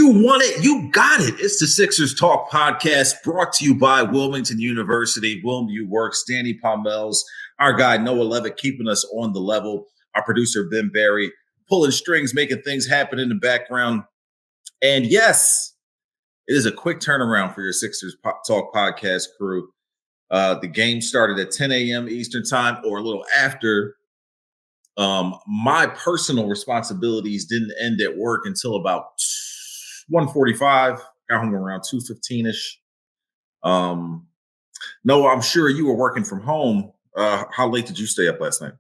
You want it, you got it. It's the Sixers Talk podcast brought to you by Wilmington University, WilmU Works, Danny Pommells, our guy Noah Levick keeping us on the level, our producer Ben Barry pulling strings, making things happen in the background. And yes, it is a quick turnaround for your Sixers Talk podcast crew. The game started at 10 a.m. Eastern time or a little after. My personal responsibilities didn't end at work until about 1:45. Got home around 2:15ish. Noah, I'm sure you were working from home. How late did you stay up last night?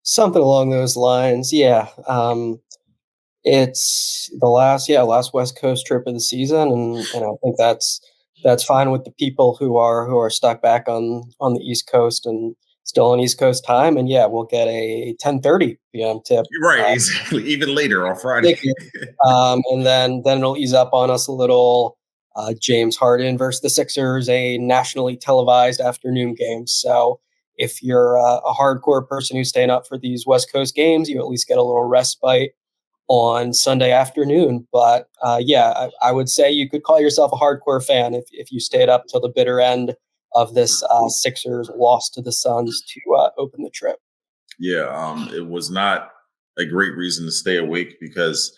Something along those lines. Yeah. It's the last West Coast trip of the season, and I think that's fine with the people who are stuck back on the East Coast and still on East Coast time. And yeah, we'll get a 10:30 p.m. tip. Right, exactly. Even later on Friday. And then it'll ease up on us a little. James Harden versus the Sixers, a nationally televised afternoon game. So if you're a hardcore person who's staying up for these West Coast games, you at least get a little respite on Sunday afternoon. But I would say you could call yourself a hardcore fan if you stayed up till the bitter end of this Sixers loss to the Suns to open the trip. Yeah, it was not a great reason to stay awake because,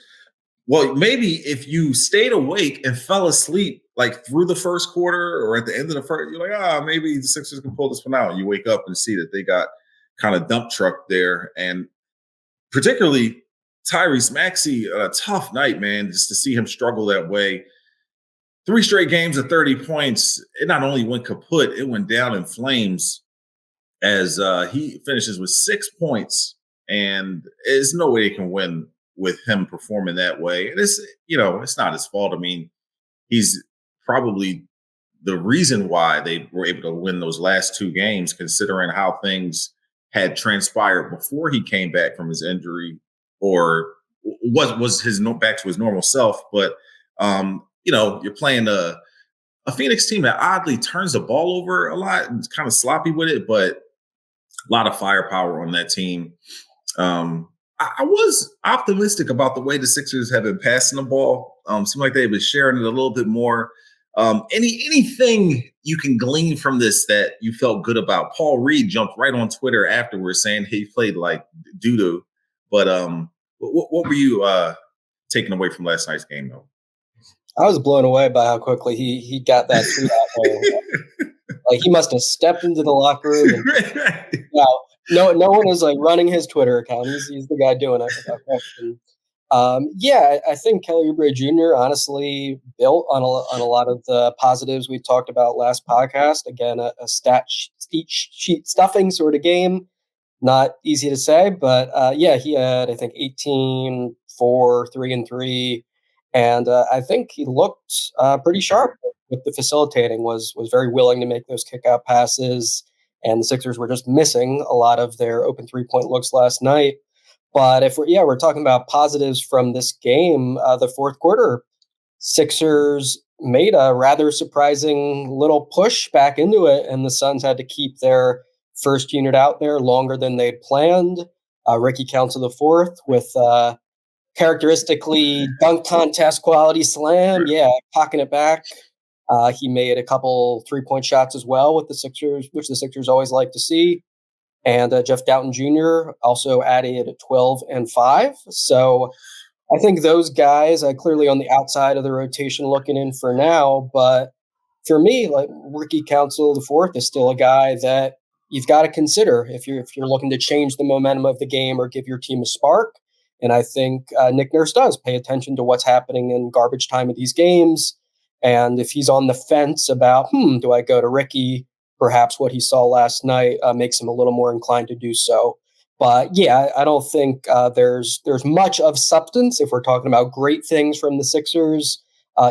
well, maybe if you stayed awake and fell asleep like through the first quarter or at the end of the first, you're like, maybe the Sixers can pull this one out. You wake up and see that they got kind of dump truck there. And particularly Tyrese Maxey, a tough night, man, just to see him struggle that way. 3 straight games of 30 points. It not only went kaput, it went down in flames as he finishes with 6 points. And there's no way they can win with him performing that way. And it's not his fault. I mean, he's probably the reason why they were able to win those last 2 games, considering how things had transpired before he came back from his injury or was his back to his normal self. But you're playing a Phoenix team that oddly turns the ball over a lot and is kind of sloppy with it, but a lot of firepower on that team. I was optimistic about the way the Sixers have been passing the ball. Seemed like they've been sharing it a little bit more. Anything you can glean from this that you felt good about? Paul Reed jumped right on Twitter afterwards saying he played like doo-doo. But what were you taking away from last night's game, though? I was blown away by how quickly he got that tweet out there. Like he must have stepped into the locker room. And, no one is like running his Twitter account. He's the guy doing it without question. I think Kelly Oubre Jr. honestly built on a lot of the positives we talked about last podcast. Again, a stat sheet stuffing sort of game. Not easy to say, but he had, I think, 18, 4, 3, and 3. And I think he looked pretty sharp with the facilitating, was very willing to make those kick-out passes. And the Sixers were just missing a lot of their open three-point looks last night. But if we're talking about positives from this game, the fourth quarter, Sixers made a rather surprising little push back into it, and the Suns had to keep their first unit out there longer than they'd planned. Ricky Council the fourth with characteristically dunk contest quality slam. Yeah, cocking it back. He made a couple 3-point shots as well with the Sixers, which the Sixers always like to see. And Jeff Doughton Jr. also added 12 and 5. So I think those guys are clearly on the outside of the rotation looking in for now. But for me, like Ricky Council the fourth is still a guy that you've got to consider if you're looking to change the momentum of the game or give your team a spark. And I think Nick Nurse does pay attention to what's happening in garbage time of these games. And if he's on the fence about, do I go to Ricky? Perhaps what he saw last night makes him a little more inclined to do so. But yeah, I don't think there's much of substance if we're talking about great things from the Sixers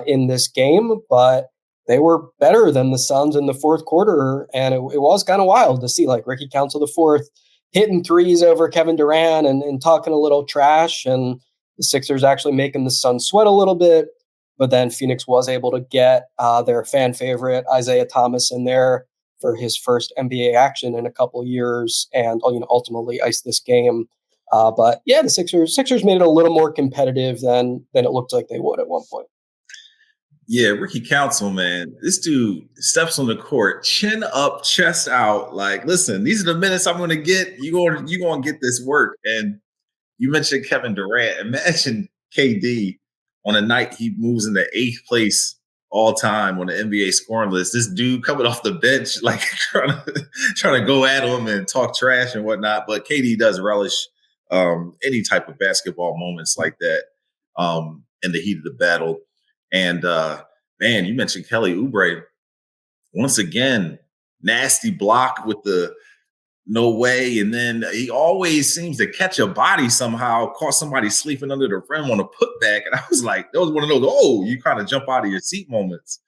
in this game. But they were better than the Suns in the fourth quarter, and it was kind of wild to see like Ricky Council the fourth hitting threes over Kevin Durant and talking a little trash, and the Sixers actually making the Suns sweat a little bit. But then Phoenix was able to get their fan favorite Isaiah Thomas in there for his first NBA action in a couple years, and ultimately ice this game But yeah, the Sixers made it a little more competitive than it looked like they would at one point. Yeah, Ricky Council, man. This dude steps on the court, chin up, chest out. Like, listen, these are the minutes I'm going to get. You going to get this work. And you mentioned Kevin Durant. Imagine KD on a night he moves into 8th place all time on the NBA scoring list. This dude coming off the bench, like trying to go at him and talk trash and whatnot. But KD does relish any type of basketball moments like that in the heat of the battle. And man, you mentioned Kelly Oubre. Once again, nasty block with the no way. And then he always seems to catch a body somehow, caught somebody sleeping under the rim on a putback. And I was like, that was one of those, oh, you kind of jump out of your seat moments.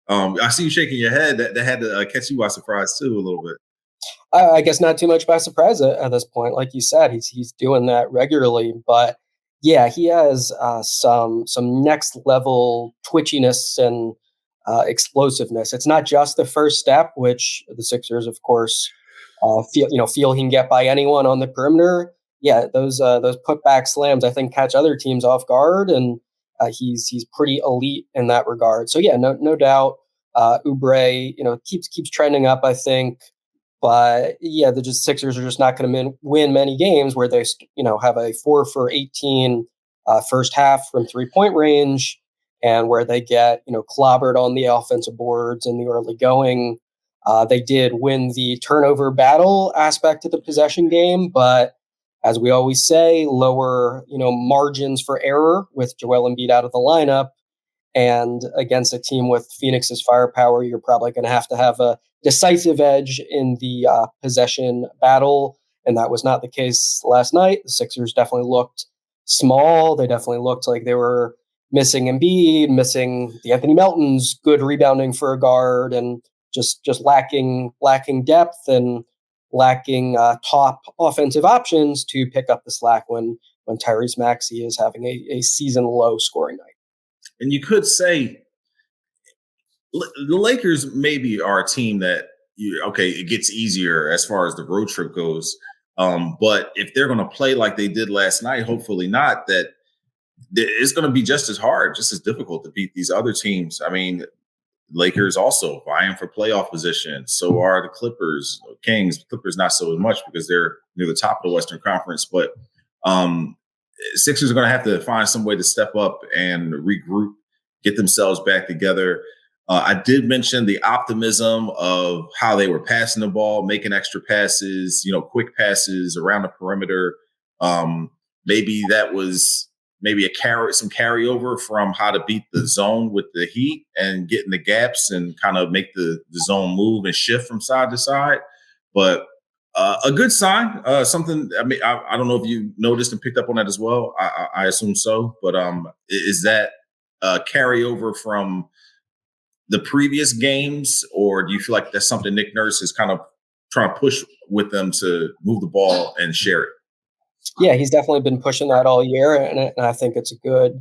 I see you shaking your head. That had to catch you by surprise too, a little bit. I guess not too much by surprise at this point. Like you said, he's doing that regularly. But yeah, he has some next level twitchiness and explosiveness. It's not just the first step, which the Sixers, of course, feel he can get by anyone on the perimeter. Yeah, those putback slams I think catch other teams off guard, and he's pretty elite in that regard. So yeah, no doubt, Oubre keeps trending up, I think. But yeah, the Sixers are just not going to win many games where they have a 4 for 18 first half from 3-point range, and where they get clobbered on the offensive boards in the early going. They did win the turnover battle aspect of the possession game, but as we always say, lower margins for error with Joel Embiid out of the lineup. And against a team with Phoenix's firepower, you're probably going to have a decisive edge in the possession battle. And that was not the case last night. The Sixers definitely looked small. They definitely looked like they were missing Embiid, missing the Anthony Meltons, good rebounding for a guard, and just lacking depth and lacking top offensive options to pick up the slack when Tyrese Maxey is having a season low scoring night. And you could say the Lakers maybe are a team that it gets easier as far as the road trip goes. But if they're going to play like they did last night, hopefully not, that it's going to be just as hard, just as difficult to beat these other teams. I mean, Lakers also vying for playoff position. So are the Clippers, Kings. Clippers not so much because they're near the top of the Western Conference. But Sixers are going to have to find some way to step up and regroup, get themselves back together. I did mention the optimism of how they were passing the ball, making extra passes, quick passes around the perimeter. Maybe that was some carryover from how to beat the zone with the Heat and getting the gaps and kind of make the zone move and shift from side to side. But a good sign, something. I mean, I don't know if you noticed and picked up on that as well. I assume so. But is that carryover from the previous games, or do you feel like that's something Nick Nurse is kind of trying to push with them to move the ball and share it? Yeah, he's definitely been pushing that all year, and I think it's a good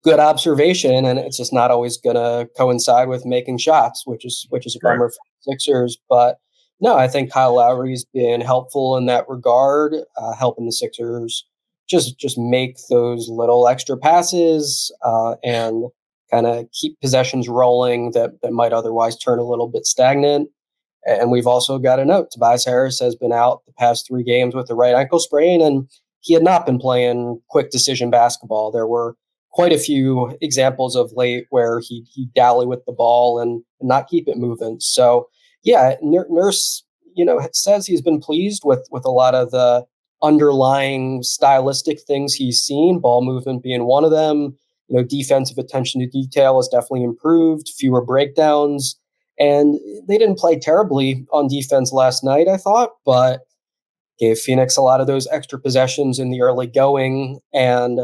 observation. And it's just not always going to coincide with making shots, which is a bummer for the Sixers. But no, I think Kyle Lowry's been helpful in that regard, helping the Sixers just make those little extra passes and kind of keep possessions rolling that might otherwise turn a little bit stagnant. And we've also got a note: Tobias Harris has been out the past 3 games with a right ankle sprain, and he had not been playing quick decision basketball. There were quite a few examples of late where he dally with the ball and not keep it moving. So yeah, Nurse, says he's been pleased with a lot of the underlying stylistic things he's seen, ball movement being one of them. Defensive attention to detail has definitely improved, fewer breakdowns. And they didn't play terribly on defense last night, I thought, but gave Phoenix a lot of those extra possessions in the early going. And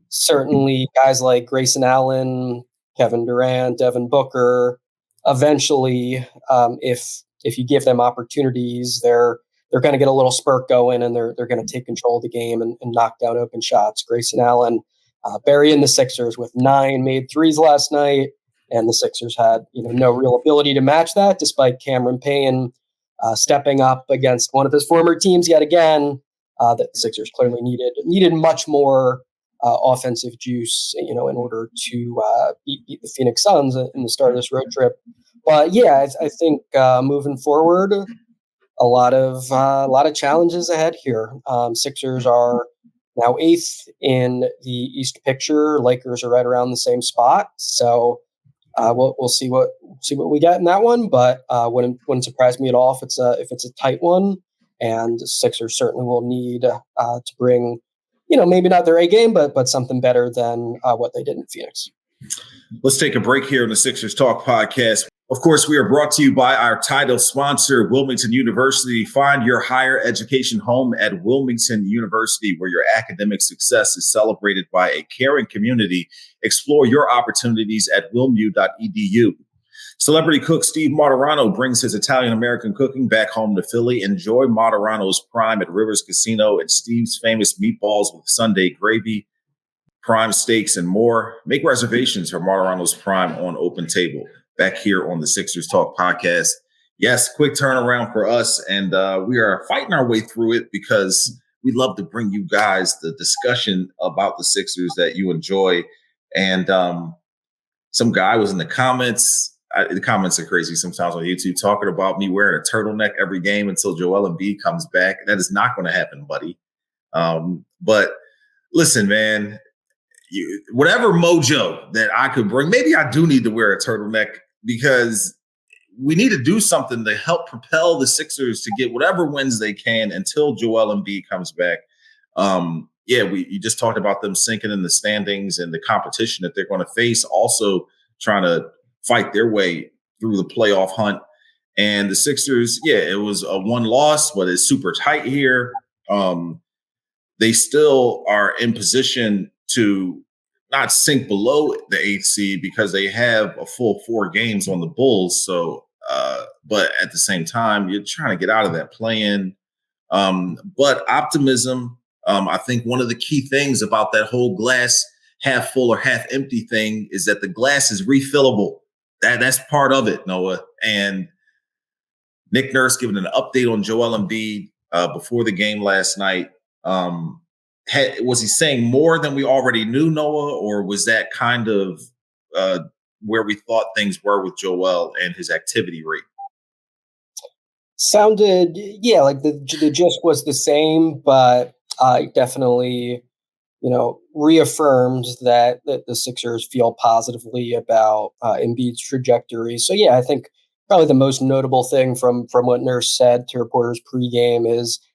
certainly guys like Grayson Allen, Kevin Durant, Devin Booker, eventually, if you give them opportunities, they're going to get a little spurt going, and they're going to take control of the game and knock down open shots. Grayson Allen burying the Sixers with 9 made threes last night. And the Sixers had, no real ability to match that, despite Cameron Payne stepping up against one of his former teams yet again that the Sixers clearly needed much more offensive juice, in order to beat the Phoenix Suns in the start of this road trip. But yeah, I think moving forward, a lot of challenges ahead here. Sixers are now 8th in the East picture. Lakers are right around the same spot. So we'll see what we get in that one. But wouldn't surprise me at all if it's a tight one. And the Sixers certainly will need to bring, maybe not their A game, but something better than what they did in Phoenix. Let's take a break here on the Sixers Talk podcast. Of course, we are brought to you by our title sponsor, Wilmington University. Find your higher education home at Wilmington University, where your academic success is celebrated by a caring community. Explore your opportunities at wilmu.edu. Celebrity cook Steve Martirano brings his Italian-American cooking back home to Philly. Enjoy Martirano's Prime at Rivers Casino and Steve's famous meatballs with Sunday gravy, prime steaks, and more. Make reservations for Martirano's Prime on Open Table. Back here on the Sixers Talk podcast. Yes, quick turnaround for us, and we are fighting our way through it because we love to bring you guys the discussion about the Sixers that you enjoy. And some guy was in the comments. The comments are crazy sometimes on YouTube, talking about me wearing a turtleneck every game until Joel Embiid comes back. That is not going to happen, buddy. But listen, man, whatever mojo that I could bring, maybe I do need to wear a turtleneck because we need to do something to help propel the Sixers to get whatever wins they can until Joel Embiid comes back. You just talked about them sinking in the standings and the competition that they're going to face, also trying to fight their way through the playoff hunt. And the Sixers, it was a one loss, but it's super tight here. They still are in position to not sink below the 8th seed because they have a full 4 games on the Bulls. So, but at the same time, you're trying to get out of that play-in. But optimism, I think one of the key things about that whole glass half full or half empty thing is that the glass is refillable. That's part of it, Noah. And Nick Nurse giving an update on Joel Embiid before the game last night. Was he saying more than we already knew, Noah, or was that kind of where we thought things were with Joel and his activity rate? Sounded, like the gist was the same, but definitely, reaffirmed that the Sixers feel positively about Embiid's trajectory. So, I think probably the most notable thing from what Nurse said to reporters pregame is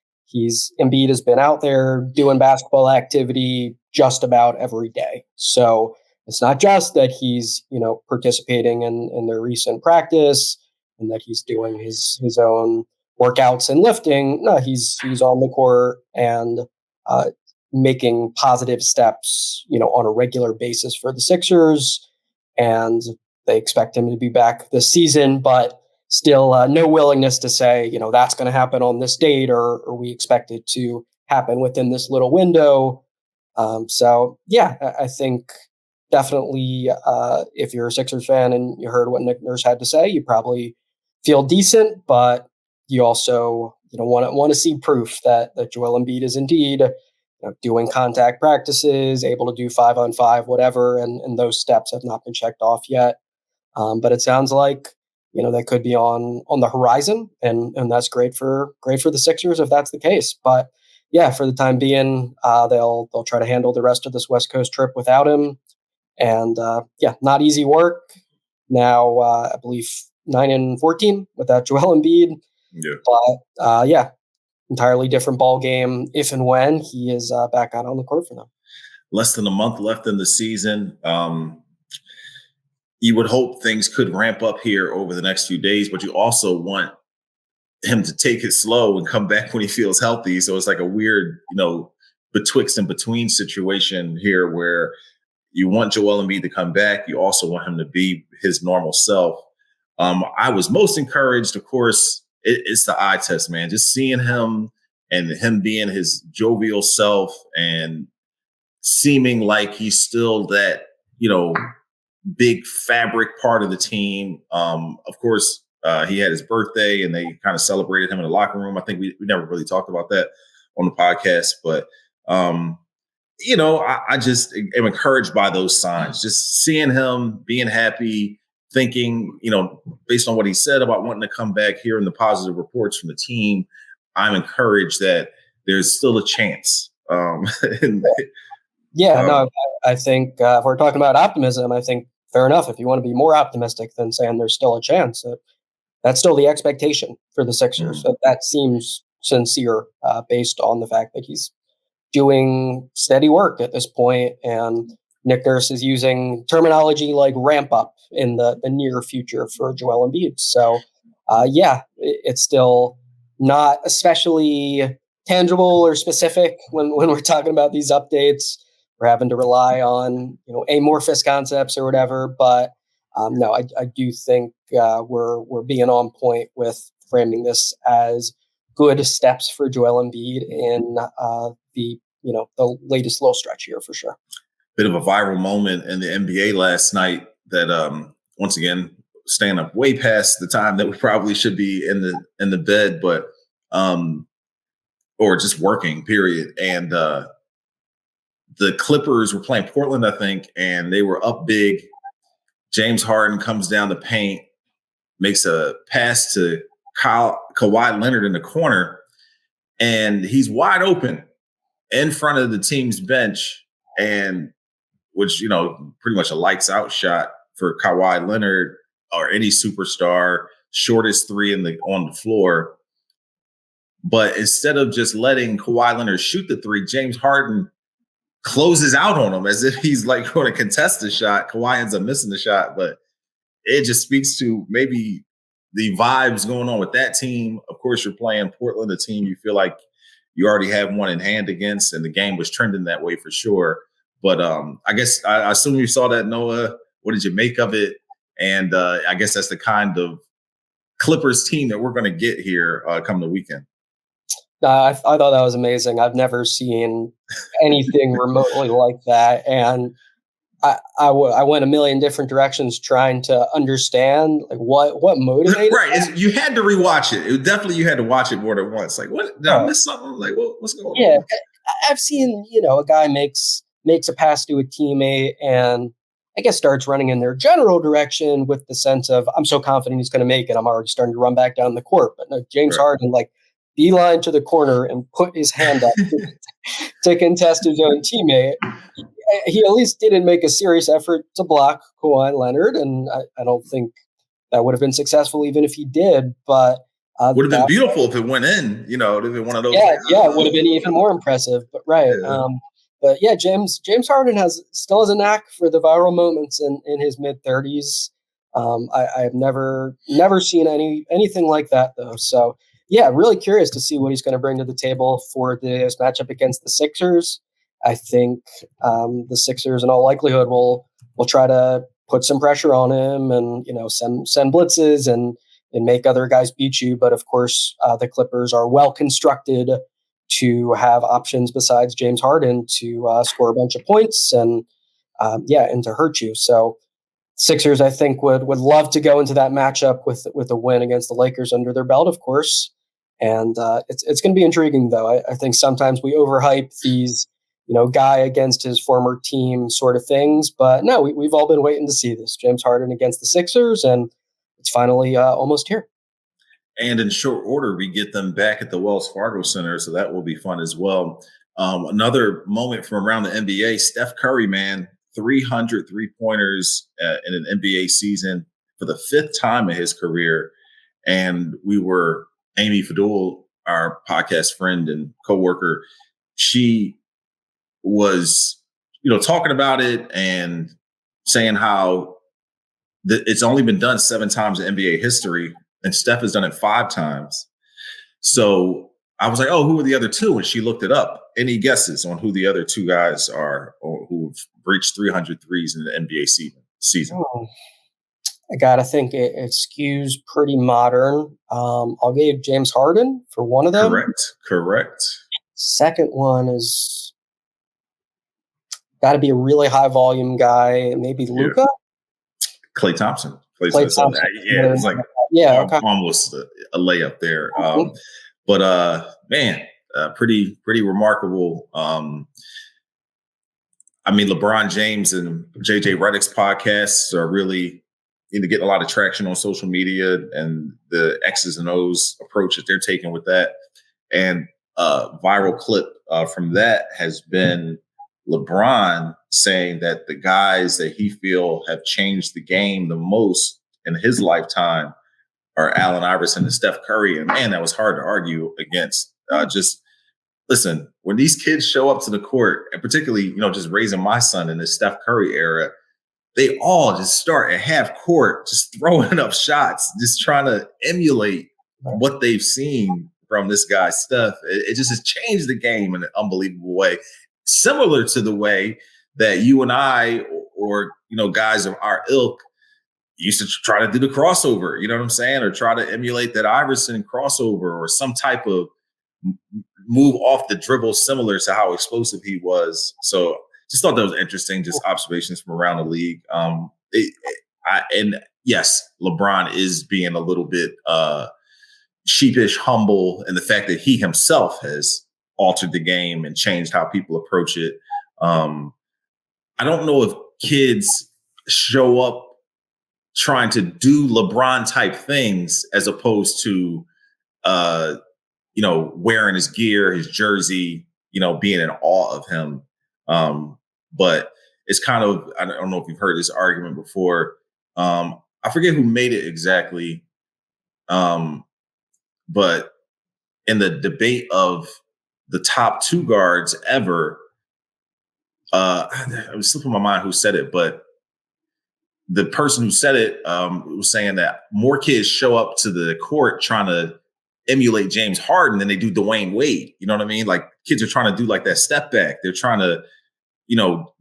Embiid has been out there doing basketball activity just about every day. So it's not just that he's, participating in their recent practice and that he's doing his own workouts and lifting. No, he's on the court and making positive steps, on a regular basis for the Sixers. And they expect him to be back this season, but still no willingness to say, that's going to happen on this date or we expect it to happen within this little window. I think definitely if you're a Sixers fan and you heard what Nick Nurse had to say, you probably feel decent, but you also want to see proof that Joel Embiid is indeed doing contact practices, able to do 5-on-5, whatever, and those steps have not been checked off yet. But it sounds like that could be on the horizon, and that's great for the Sixers if that's the case. But for the time being, they'll try to handle the rest of this West Coast trip without him, and not easy work. Now I believe 9-14 without Joel Embiid. But entirely different ball game if and when he is back out on the court for them. Less than a month left in the season. You would hope things could ramp up here over the next few days, but you also want him to take it slow and come back when he feels healthy. So it's like a weird, betwixt and between situation here where you want Joel Embiid to come back. You also want him to be his normal self. I was most encouraged, of course, it's the eye test, man. Just seeing him and him being his jovial self and seeming like he's still that, big fabric part of the team. Of course, he had his birthday and they kind of celebrated him in the locker room. I think we never really talked about that on the podcast. But I just am encouraged by those signs. Just seeing him being happy, thinking, based on what he said about wanting to come back, hearing the positive reports from the team, I'm encouraged that there's still a chance. I think if we're talking about optimism, I think fair enough. If you want to be more optimistic than saying there's still a chance, that's still the expectation for the Sixers. So that seems sincere based on the fact that he's doing steady work at this point, and Nick Nurse is using terminology like ramp up in the near future for Joel Embiid. So, it's still not especially tangible or specific when we're talking about these updates. We're having to rely on amorphous concepts or whatever. But no, I do think we're being on point with framing this as good steps for Joel Embiid in the latest little stretch here for sure. Bit of a viral moment in the NBA last night that once again, staying up way past the time that we probably should be in the bed, but or just working, period. And the Clippers were playing Portland, I think, and they were up big. James Harden comes down the paint, makes a pass to Kawhi Leonard in the corner, and he's wide open in front of the team's bench, and which, pretty much a lights out shot for Kawhi Leonard or any superstar, shortest three on the floor. But instead of just letting Kawhi Leonard shoot the three, James Harden closes out on him as if he's like going to contest the shot. Kawhi ends up missing the shot, but it just speaks to maybe the vibes going on with that team. Of course, you're playing Portland, a team you feel like you already have one in hand against, and the game was trending that way for sure. But I guess I assume you saw that, Noah. What did you make of it? And I guess that's the kind of Clippers team that we're going to get here come the weekend. I thought that was amazing. I've never seen anything remotely like that. And I went a million different directions trying to understand like what motivated. Right, you had to rewatch it. You had to watch it more than once. Like, what did I miss something? Like, what's going on? Yeah, I've seen a guy makes a pass to a teammate and I guess starts running in their general direction with the sense of I'm so confident he's going to make it. I'm already starting to run back down the court. But no, James Harden beeline to the corner and put his hand up to contest his own teammate. He at least didn't make a serious effort to block Kawhi Leonard, and I don't think that would have been successful even if he did. But would have been beautiful if it went in. It would have been one of those. Yeah, it would have been even more impressive. But but yeah, James Harden still has a knack for the viral moments in his mid-30s. I have never seen anything like that though. So yeah, really curious to see what he's going to bring to the table for this matchup against the Sixers. I think the Sixers, in all likelihood, will try to put some pressure on him and send blitzes and make other guys beat you. But of course, the Clippers are well constructed to have options besides James Harden to score a bunch of points and to hurt you. So Sixers, I think, would love to go into that matchup with a win against the Lakers under their belt, of course. And it's going to be intriguing, though. I think sometimes we overhype these, guy against his former team sort of things. But no, we've all been waiting to see this. James Harden against the Sixers, and it's finally almost here. And in short order, we get them back at the Wells Fargo Center, so that will be fun as well. Another moment from around the NBA, Steph Curry, man, 300 three-pointers in an NBA season for the fifth time in his career. And Amy Fadul, our podcast friend and coworker, she was, talking about it and saying how it's only been done 7 times in NBA history, and Steph has done it 5 times. So I was like, oh, who are the other 2? And she looked it up. Any guesses on who the other 2 guys are who've breached 300 threes in the NBA season? I got to think it skews pretty modern. I'll give James Harden for one of them. Correct. Second one is got to be a really high volume guy, maybe Luka. Klay Thompson. Klay Thompson. Yeah, it was like almost a layup there. But man, pretty remarkable. I mean, LeBron James and JJ Redick's podcasts are really getting a lot of traction on social media, and the X's and O's approach that they're taking with that. And viral clip from that has been LeBron saying that the guys that he feel have changed the game the most in his lifetime are Allen Iverson and Steph Curry. And man, that was hard to argue against. Just listen, when these kids show up to the court, and particularly, just raising my son in the Steph Curry era, they all just start at half court, just throwing up shots, just trying to emulate what they've seen from this guy, Steph. It just has changed the game in an unbelievable way. Similar to the way that you and I, or guys of our ilk, used to try to do the crossover, you know what I'm saying? Or try to emulate that Iverson crossover or some type of move off the dribble similar to how explosive he was. So just thought that was interesting, just observations from around the league. And yes, LeBron is being a little bit sheepish, humble, and the fact that he himself has altered the game and changed how people approach it. I don't know if kids show up trying to do LeBron type things as opposed to, wearing his gear, his jersey, being in awe of him. But it's kind of, I don't know if you've heard this argument before. I forget who made it exactly. But in the debate of the top two guards ever, it was slipping my mind who said it, but the person who said it was saying that more kids show up to the court trying to emulate James Harden than they do Dwayne Wade. You know what I mean? Like, kids are trying to do like that step back. They're trying to,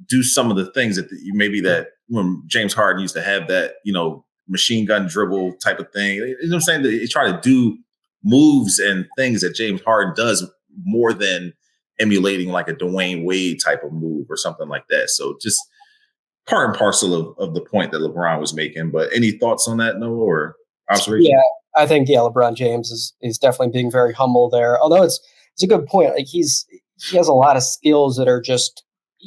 do some of the things that maybe that when James Harden used to have that, machine gun dribble type of thing. You know what I'm saying? They try to do moves and things that James Harden does more than emulating like a Dwayne Wade type of move or something like that. So just part and parcel of the point that LeBron was making. But any thoughts on that, Noah, or observation? Yeah, I think LeBron James is definitely being very humble there. Although it's a good point. Like, he has a lot of skills that are just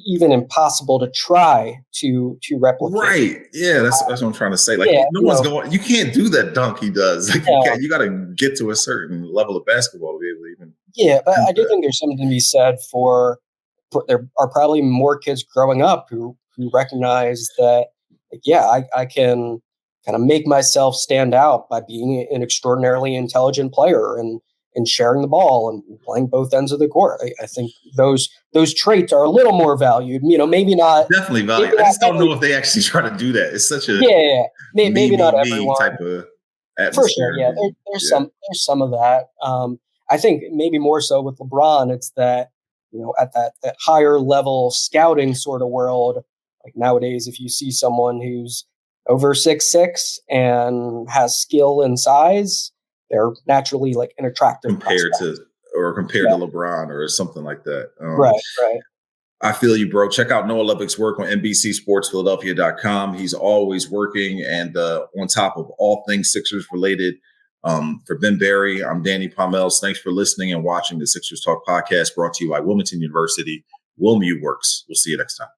even impossible to try to replicate. Right. Yeah, that's what I'm trying to say. Like, no one's going. You can't do that dunk he does. Like, you got to get to a certain level of basketball to be able to even. Yeah, but I do think there's something to be said for there are probably more kids growing up who recognize that, like, I can kind of make myself stand out by being an extraordinarily intelligent player and sharing the ball and playing both ends of the court. I think those traits are a little more valued. Maybe not. Definitely valued. I just don't know if they actually try to do that. It's such a maybe not everyone type of atmosphere. For sure, yeah. There's some of that. I think maybe more so with LeBron, it's that at that higher level scouting sort of world. Like, nowadays, if you see someone who's over 6'6" and has skill and size, they're naturally like an attractive compared prospect. to LeBron or something like that. Right. I feel you, bro. Check out Noah Levick's work on NBC Sports Philadelphia.com. He's always working and on top of all things Sixers related. For Ben Berry, I'm Danny Pommells. Thanks for listening and watching the Sixers Talk podcast, brought to you by Wilmington University. WilMU Works. We'll see you next time.